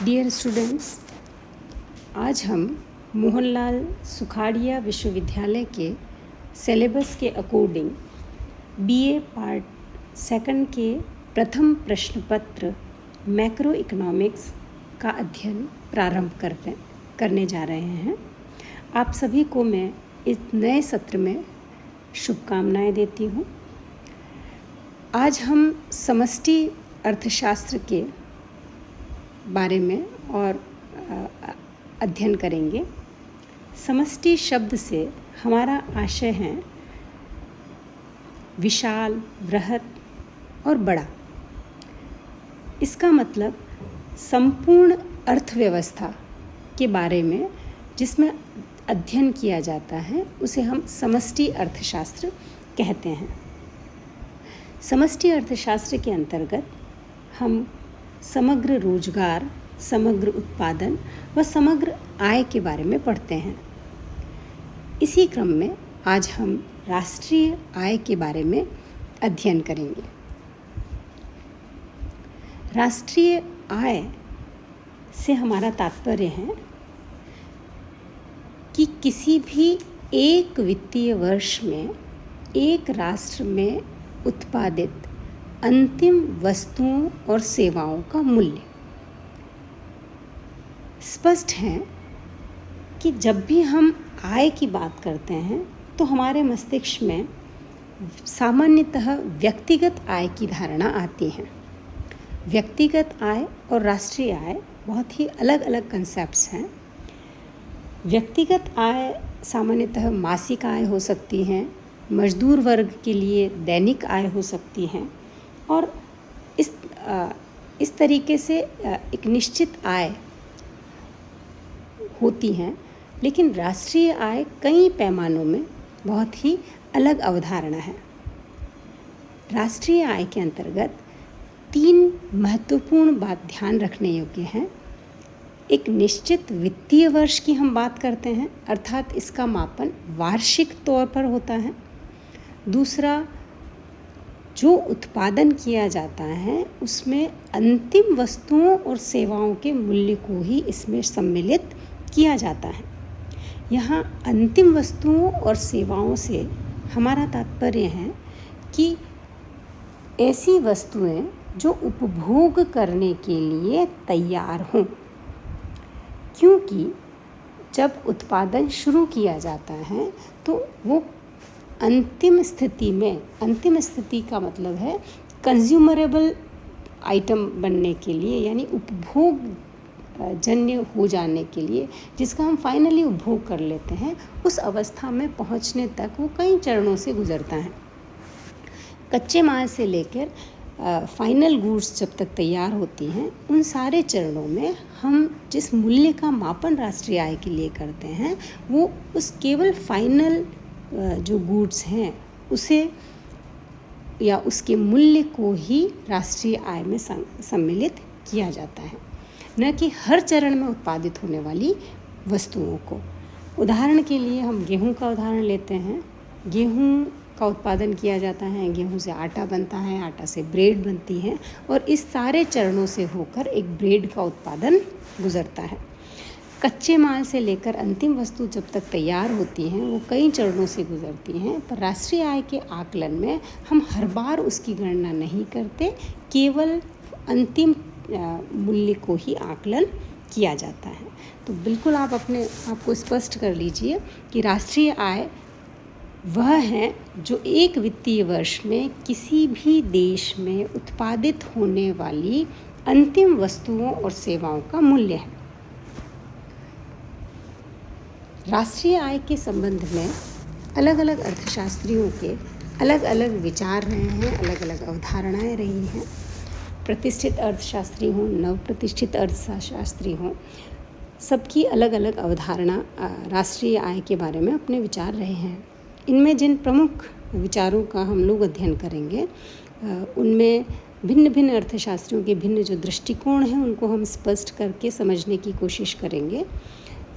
Dear students, आज हम मोहनलाल सुखाड़िया विश्वविद्यालय के सिलेबस के अकॉर्डिंग बीए पार्ट सेकंड के प्रथम प्रश्न पत्र मैक्रो इकोनॉमिक्स का अध्ययन प्रारंभ करने जा रहे हैं। आप सभी को मैं इस नए सत्र में शुभकामनाएं देती हूँ। आज हम समष्टि अर्थशास्त्र के बारे में और अध्ययन करेंगे। समष्टि शब्द से हमारा आशय है विशाल, बृहत और बड़ा। इसका मतलब संपूर्ण अर्थव्यवस्था के बारे में जिसमें अध्ययन किया जाता है उसे हम समष्टि अर्थशास्त्र कहते हैं। समष्टि अर्थशास्त्र के अंतर्गत हम समग्र रोजगार, समग्र उत्पादन व समग्र आय के बारे में पढ़ते हैं। इसी क्रम में आज हम राष्ट्रीय आय के बारे में अध्ययन करेंगे। राष्ट्रीय आय से हमारा तात्पर्य है कि किसी भी एक वित्तीय वर्ष में एक राष्ट्र में उत्पादित अंतिम वस्तुओं और सेवाओं का मूल्य। स्पष्ट है कि जब भी हम आय की बात करते हैं तो हमारे मस्तिष्क में सामान्यतः व्यक्तिगत आय की धारणा आती है। व्यक्तिगत आय और राष्ट्रीय आय बहुत ही अलग अलग कंसेप्ट्स हैं। व्यक्तिगत आय सामान्यतः मासिक आय हो सकती हैं, मजदूर वर्ग के लिए दैनिक आय हो सकती हैं और इस तरीके से एक निश्चित आय होती हैं। लेकिन राष्ट्रीय आय कई पैमानों में बहुत ही अलग अवधारणा है। राष्ट्रीय आय के अंतर्गत 3 महत्वपूर्ण बात ध्यान रखने योग्य हैं। एक निश्चित वित्तीय वर्ष की हम बात करते हैं, अर्थात इसका मापन वार्षिक तौर पर होता है। दूसरा, जो उत्पादन किया जाता है उसमें अंतिम वस्तुओं और सेवाओं के मूल्य को ही इसमें सम्मिलित किया जाता है। यहाँ अंतिम वस्तुओं और सेवाओं से हमारा तात्पर्य है कि ऐसी वस्तुएं जो उपभोग करने के लिए तैयार हों, क्योंकि जब उत्पादन शुरू किया जाता है तो वो अंतिम स्थिति का मतलब है कंज्यूमरेबल आइटम बनने के लिए, यानी उपभोग जन्य हो जाने के लिए, जिसका हम फाइनली उपभोग कर लेते हैं, उस अवस्था में पहुंचने तक वो कई चरणों से गुजरता है। कच्चे माल से लेकर फाइनल गुड्स जब तक तैयार होती हैं, उन सारे चरणों में हम जिस मूल्य का मापन राष्ट्रीय आय के लिए करते हैं वो उस केवल फाइनल जो गुड्स हैं उसे या उसके मूल्य को ही राष्ट्रीय आय में सम्मिलित किया जाता है, न कि हर चरण में उत्पादित होने वाली वस्तुओं को। उदाहरण के लिए हम गेहूं का उदाहरण लेते हैं। गेहूं का उत्पादन किया जाता है, गेहूं से आटा बनता है, आटा से ब्रेड बनती है और इस सारे चरणों से होकर एक ब्रेड का उत्पादन गुजरता है। कच्चे माल से लेकर अंतिम वस्तु जब तक तैयार होती हैं वो कई चरणों से गुजरती हैं, पर राष्ट्रीय आय के आकलन में हम हर बार उसकी गणना नहीं करते, केवल अंतिम मूल्य को ही आकलन किया जाता है। तो बिल्कुल आप अपने आप को स्पष्ट कर लीजिए कि राष्ट्रीय आय वह है जो एक वित्तीय वर्ष में किसी भी देश में उत्पादित होने वाली अंतिम वस्तुओं और सेवाओं का मूल्य है। राष्ट्रीय आय के संबंध में अलग अलग अर्थशास्त्रियों के अलग अलग विचार रहे हैं, अलग अलग अवधारणाएं रही हैं। प्रतिष्ठित अर्थशास्त्री हों, नवप्रतिष्ठित अर्थशास्त्री हों, सबकी अलग अलग अवधारणा राष्ट्रीय आय के बारे में अपने विचार रहे हैं। इनमें जिन प्रमुख विचारों का हम लोग अध्ययन करेंगे उनमें भिन्न भिन्न अर्थशास्त्रियों के भिन्न जो दृष्टिकोण हैं उनको हम स्पष्ट करके समझने की कोशिश करेंगे।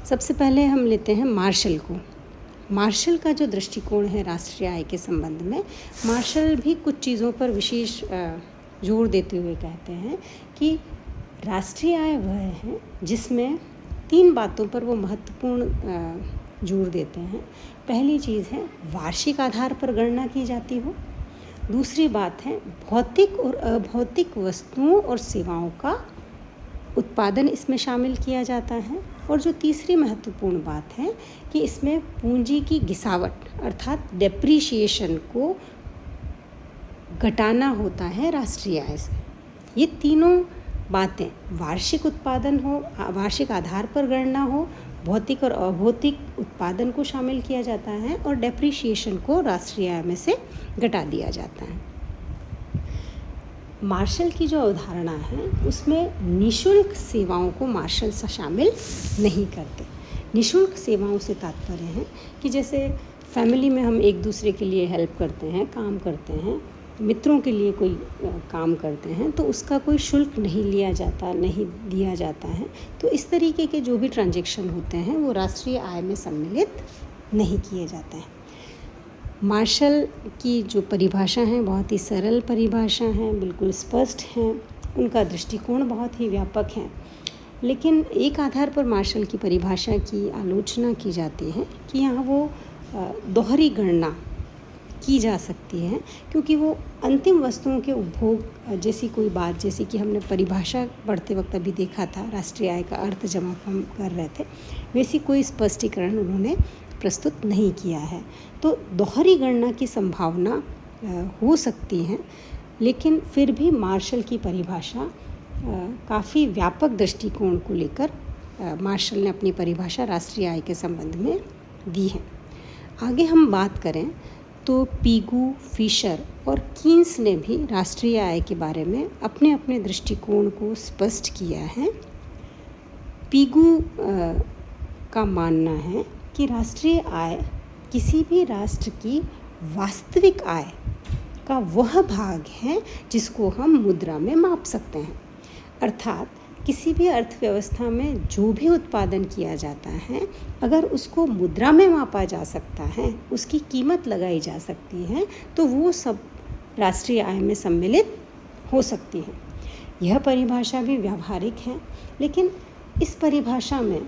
सबसे पहले हम लेते हैं मार्शल को। मार्शल का जो दृष्टिकोण है राष्ट्रीय आय के संबंध में, मार्शल भी कुछ चीज़ों पर विशेष जोर देते हुए कहते हैं कि राष्ट्रीय आय वह है जिसमें 3 बातों पर वो महत्वपूर्ण जोर देते हैं। पहली चीज़ है वार्षिक आधार पर गणना की जाती हो। दूसरी बात है भौतिक और अभौतिक वस्तुओं और सेवाओं का उत्पादन इसमें शामिल किया जाता है। और जो तीसरी महत्वपूर्ण बात है कि इसमें पूंजी की गिसावट अर्थात डेप्रीशिएशन को घटाना होता है राष्ट्रीय आय से। ये तीनों बातें वार्षिक उत्पादन हो, वार्षिक आधार पर गणना हो, भौतिक और अभौतिक उत्पादन को शामिल किया जाता है और डेप्रीशिएशन को राष्ट्रीय आय में से घटा दिया जाता है। मार्शल की जो अवधारणा है उसमें निःशुल्क सेवाओं को मार्शल शामिल नहीं करते। निःशुल्क सेवाओं से तात्पर्य है कि जैसे फैमिली में हम एक दूसरे के लिए हेल्प करते हैं, काम करते हैं, मित्रों के लिए कोई काम करते हैं, तो उसका कोई शुल्क नहीं लिया जाता, नहीं दिया जाता है। तो इस तरीके के जो भी ट्रांजैक्शन होते हैं वो राष्ट्रीय आय में सम्मिलित नहीं किए जाते हैं। मार्शल की जो परिभाषा है बहुत ही सरल परिभाषा है, बिल्कुल स्पष्ट हैं, उनका दृष्टिकोण बहुत ही व्यापक है। लेकिन एक आधार पर मार्शल की परिभाषा की आलोचना की जाती है कि यहाँ वो दोहरी गणना की जा सकती है, क्योंकि वो अंतिम वस्तुओं के उपभोग जैसी कोई बात, जैसे कि हमने परिभाषा पढ़ते वक्त अभी देखा था, राष्ट्रीय आय का अर्थ जब हम कर रहे थे, वैसी कोई स्पष्टीकरण उन्होंने प्रस्तुत नहीं किया है। तो दोहरी गणना की संभावना हो सकती है, लेकिन फिर भी मार्शल की परिभाषा काफ़ी व्यापक दृष्टिकोण को लेकर मार्शल ने अपनी परिभाषा राष्ट्रीय आय के संबंध में दी है। आगे हम बात करें तो पीगू, फिशर और कीन्स ने भी राष्ट्रीय आय के बारे में अपने अपने दृष्टिकोण को स्पष्ट किया है। पीगू का मानना है कि राष्ट्रीय आय किसी भी राष्ट्र की वास्तविक आय का वह भाग है जिसको हम मुद्रा में माप सकते हैं। अर्थात किसी भी अर्थव्यवस्था में जो भी उत्पादन किया जाता है, अगर उसको मुद्रा में मापा जा सकता है, उसकी कीमत लगाई जा सकती है, तो वो सब राष्ट्रीय आय में सम्मिलित हो सकती है। यह परिभाषा भी व्यावहारिक है, लेकिन इस परिभाषा में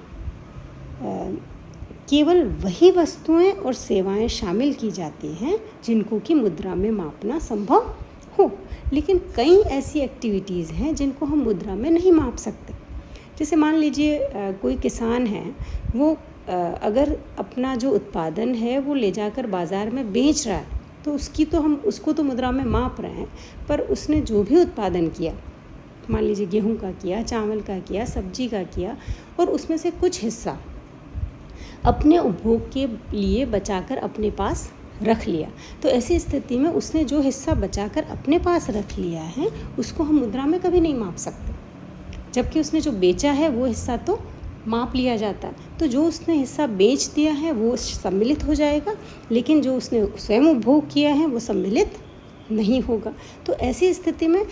केवल वही वस्तुएं और सेवाएं शामिल की जाती हैं जिनको कि मुद्रा में मापना संभव हो। लेकिन कई ऐसी एक्टिविटीज़ हैं जिनको हम मुद्रा में नहीं माप सकते। जैसे मान लीजिए कोई किसान है, वो अगर अपना जो उत्पादन है वो ले जाकर बाज़ार में बेच रहा है, तो उसको तो मुद्रा में माप रहे हैं, पर उसने जो भी उत्पादन किया, मान लीजिए गेहूं का किया, चावल का किया, सब्जी का किया, और उसमें से कुछ हिस्सा अपने उपभोग के लिए बचाकर अपने पास रख लिया, तो ऐसी स्थिति में उसने जो हिस्सा बचाकर अपने पास रख लिया है उसको हम मुद्रा में कभी नहीं माप सकते। जबकि उसने जो बेचा है वो हिस्सा तो माप लिया जाता है। तो जो उसने हिस्सा बेच दिया है वो सम्मिलित हो जाएगा, लेकिन जो उसने स्वयं उपभोग किया है वो सम्मिलित नहीं होगा। तो ऐसी स्थिति में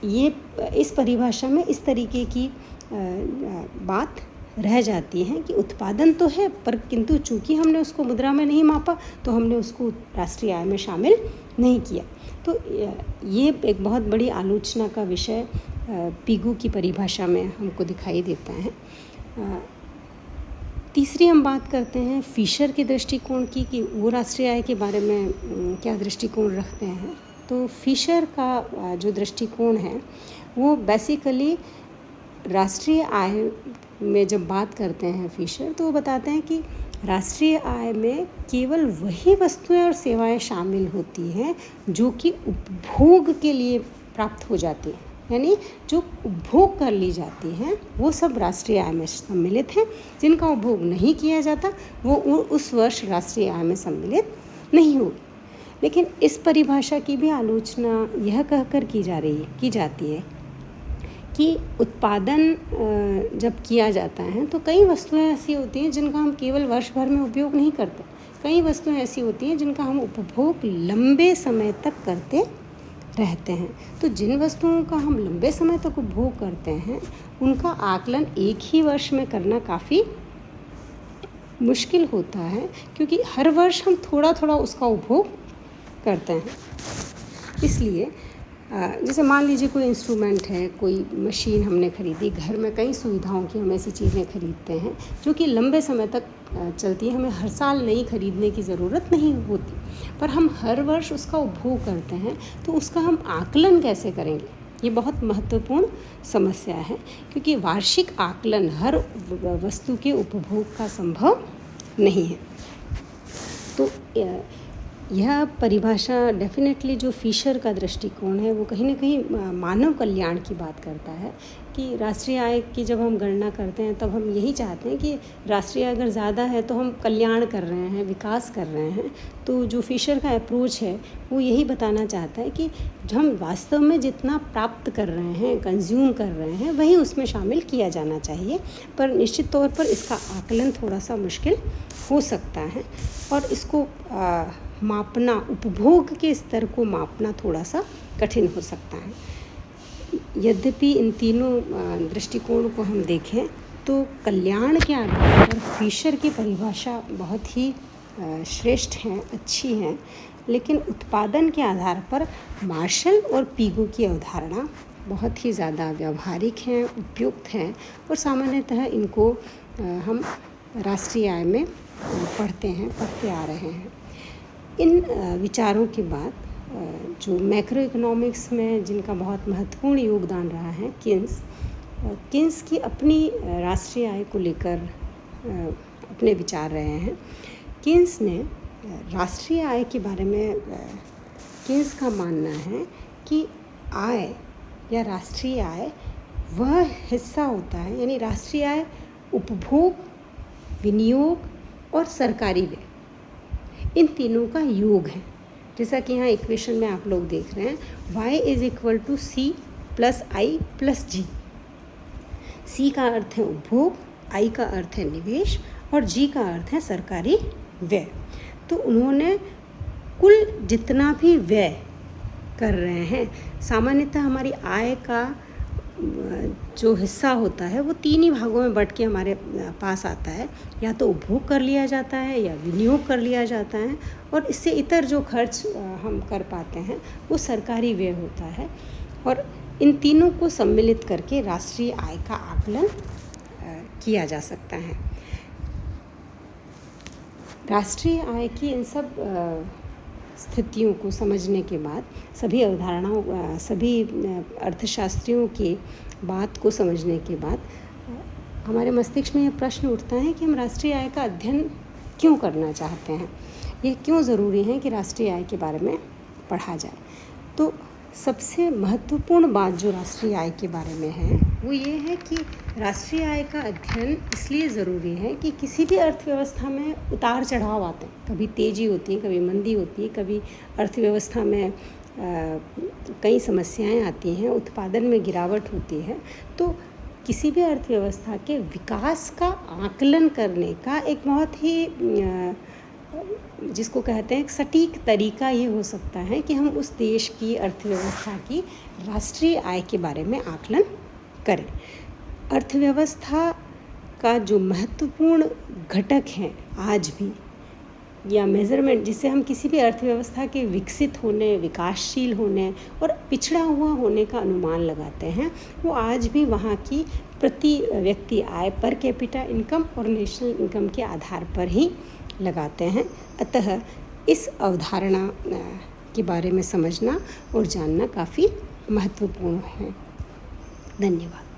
ये इस परिभाषा में इस तरीके की बात रह जाती है कि उत्पादन तो है, पर किंतु चूंकि हमने उसको मुद्रा में नहीं मापा तो हमने उसको राष्ट्रीय आय में शामिल नहीं किया। तो ये एक बहुत बड़ी आलोचना का विषय पीगू की परिभाषा में हमको दिखाई देता है। तीसरी हम बात करते हैं फिशर के दृष्टिकोण की कि वो राष्ट्रीय आय के बारे में क्या दृष्टिकोण रखते हैं। तो फिशर का जो दृष्टिकोण है वो बेसिकली राष्ट्रीय आय में जब बात करते हैं फिशर, तो वो बताते हैं कि राष्ट्रीय आय में केवल वही वस्तुएं और सेवाएं शामिल होती हैं जो कि उपभोग के लिए प्राप्त हो जाती हैं, यानी जो उपभोग कर ली जाती हैं वो सब राष्ट्रीय आय में सम्मिलित हैं। जिनका उपभोग नहीं किया जाता वो उस वर्ष राष्ट्रीय आय में सम्मिलित नहीं होगी। लेकिन इस परिभाषा की भी आलोचना यह कहकर की जाती है कि उत्पादन जब किया जाता है तो कई वस्तुएं ऐसी होती हैं जिनका हम केवल वर्ष भर में उपयोग नहीं करते। कई वस्तुएं ऐसी होती हैं जिनका हम उपभोग लंबे समय तक करते रहते हैं। तो जिन वस्तुओं का हम लंबे समय तक उपभोग करते हैं उनका आकलन एक ही वर्ष में करना काफ़ी मुश्किल होता है, क्योंकि हर वर्ष हम थोड़ा थोड़ा उसका उपभोग करते हैं। इसलिए जैसे मान लीजिए कोई इंस्ट्रूमेंट है, कोई मशीन हमने खरीदी, घर में कई सुविधाओं की हम ऐसी चीज़ें खरीदते हैं जो कि लंबे समय तक चलती है, हमें हर साल नई खरीदने की ज़रूरत नहीं होती, पर हम हर वर्ष उसका उपभोग करते हैं, तो उसका हम आकलन कैसे करेंगे? ये बहुत महत्वपूर्ण समस्या है, क्योंकि वार्षिक आकलन हर वस्तु के उपभोग का संभव नहीं है। तो यह परिभाषा डेफिनेटली जो फिशर का दृष्टिकोण है वो कहीं ना कहीं मानव कल्याण की बात करता है कि राष्ट्रीय आय की जब हम गणना करते हैं तब हम यही चाहते हैं कि राष्ट्रीय आय अगर ज़्यादा है तो हम कल्याण कर रहे हैं, विकास कर रहे हैं। तो जो फिशर का अप्रोच है वो यही बताना चाहता है कि हम वास्तव में जितना प्राप्त कर रहे हैं, कंज्यूम कर रहे हैं, वही उसमें शामिल किया जाना चाहिए, पर निश्चित तौर पर इसका आकलन थोड़ा सा मुश्किल हो सकता है और इसको मापना, उपभोग के स्तर को मापना थोड़ा सा कठिन हो सकता है। यद्यपि इन तीनों दृष्टिकोण को हम देखें तो कल्याण के आधार पर फिशर की परिभाषा बहुत ही श्रेष्ठ हैं, अच्छी हैं, लेकिन उत्पादन के आधार पर मार्शल और पीगो की अवधारणा बहुत ही ज़्यादा व्यावहारिक हैं, उपयुक्त हैं और सामान्यतः इनको हम राष्ट्रीय आय में पढ़ते आ रहे हैं। इन विचारों के बाद जो मैक्रो इकोनॉमिक्स में जिनका बहुत महत्वपूर्ण योगदान रहा है, किन्स की अपनी राष्ट्रीय आय को लेकर अपने विचार रहे हैं। किन्स ने राष्ट्रीय आय के बारे में किन्स का मानना है कि आय या राष्ट्रीय आय वह हिस्सा होता है, यानी राष्ट्रीय आय उपभोग, विनियोग और सरकारी व्यय, इन तीनों का योग है। जैसा कि यहाँ इक्वेशन में आप लोग देख रहे हैं, y = c + i + g। c का अर्थ है उपभोग, i का अर्थ है निवेश और g का अर्थ है सरकारी व्यय। तो उन्होंने कुल जितना भी व्यय कर रहे हैं, सामान्यतः हमारी आय का जो हिस्सा होता है वो 3 ही भागों में बट के हमारे पास आता है, या तो उपभोग कर लिया जाता है या विनियोग कर लिया जाता है, और इससे इतर जो खर्च हम कर पाते हैं वो सरकारी व्यय होता है। और इन तीनों को सम्मिलित करके राष्ट्रीय आय का आकलन किया जा सकता है। राष्ट्रीय आय की इन सब स्थितियों को समझने के बाद, सभी अवधारणाओं, सभी अर्थशास्त्रियों की बात को समझने के बाद हमारे मस्तिष्क में यह प्रश्न उठता है कि हम राष्ट्रीय आय का अध्ययन क्यों करना चाहते हैं, ये क्यों ज़रूरी है कि राष्ट्रीय आय के बारे में पढ़ा जाए। तो सबसे महत्वपूर्ण बात जो राष्ट्रीय आय के बारे में है वो ये है कि राष्ट्रीय आय का अध्ययन इसलिए ज़रूरी है कि किसी भी अर्थव्यवस्था में उतार चढ़ाव आते हैं, कभी तेज़ी होती है, कभी मंदी होती है, कभी अर्थव्यवस्था में कई समस्याएं आती हैं, उत्पादन में गिरावट होती है। तो किसी भी अर्थव्यवस्था के विकास का आकलन करने का एक बहुत ही जिसको कहते हैं एक सटीक तरीका ये हो सकता है कि हम उस देश की अर्थव्यवस्था की राष्ट्रीय आय के बारे में आकलन करें। अर्थव्यवस्था का जो महत्वपूर्ण घटक है आज भी, या मेज़रमेंट जिससे हम किसी भी अर्थव्यवस्था के विकसित होने, विकासशील होने और पिछड़ा हुआ होने का अनुमान लगाते हैं, वो आज भी वहाँ की प्रति व्यक्ति आय, पर कैपिटा इनकम और नेशनल इनकम के आधार पर ही लगाते हैं। अतः इस अवधारणा के बारे में समझना और जानना काफ़ी महत्वपूर्ण है। धन्यवाद।